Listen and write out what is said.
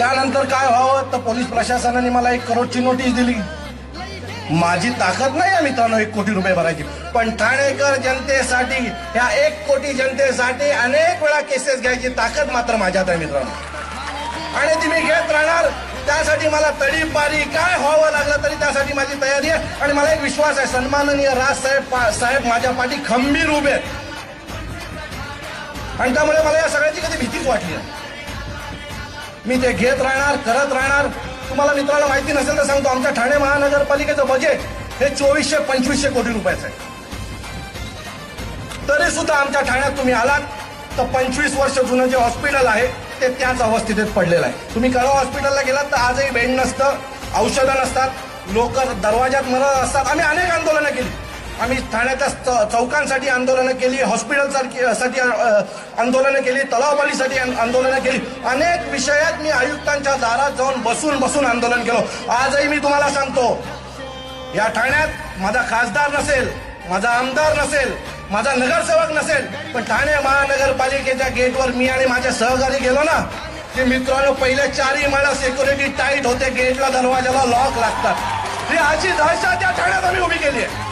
त्यानंतर काय व्हावं तर पोलीस प्रशासनाने मला 1 करोडची नोटीस दिली. माझी ताकद नाही आहे मित्रांनो 1 कोटी रुपये भरायची, पण ठाणेकर जनतेसाठी, या 1 कोटी जनतेसाठी अनेक वेळा केसेस घ्यायची ताकद मात्र माझ्यात आहे मित्रांनो, आणि ती मी घेत राहणार. त्यासाठी मला तडीपारी काय व्हावं लागलं तरी त्यासाठी माझी तयारी आहे. आणि मला एक विश्वास आहे, सन्माननीय राजसाहेब माझ्या पाठी खंबीर उभे आहेत, आणि त्यामुळे मला या सगळ्याची कधी भीतीच वाटली नाही. मी ते घेत राहणार, करत राहणार. तुम्हाला मित्राला माहिती नसेल तर सांगतो, आमच्या ठाणे महानगरपालिकेचं बजेट हे 2400-2500 कोटी रुपयाचं आहे. तरी सुद्धा आमच्या ठाण्यात तुम्ही आलात तर 25 वर्ष जुनं जे हॉस्पिटल आहे ते त्याच अवस्थेत पडलेलं आहे. तुम्ही कळवा हॉस्पिटलला गेलात तर आजही बेड नसतं, औषधं नसतात, लोक दरवाजात मरत असतात. आम्ही अनेक आंदोलनं केली. आम्ही ठाण्याच्या चौकांसाठी आंदोलनं केली, हॉस्पिटलसाठी आंदोलनं केली, तलावबालीसाठी आंदोलनं केली. अनेक विषयात मी आयुक्तांच्या दारात जाऊन बसून आंदोलन केलं. आजही मी तुम्हाला सांगतो, या ठाण्यात माझा खासदार नसेल, माझा आमदार नसेल, माझा नगरसेवक नसेल, पण ठाणे महानगरपालिकेच्या गेटवर मी आणि माझे सहकारी गेलो ना, की मित्रांनो पहिले 4 माळा सिक्युरिटी टाईट होते, गेटला दरवाजाला लॉक लागतात. ही अशी दहशत या ठाण्यात आम्ही उभी केली आहे.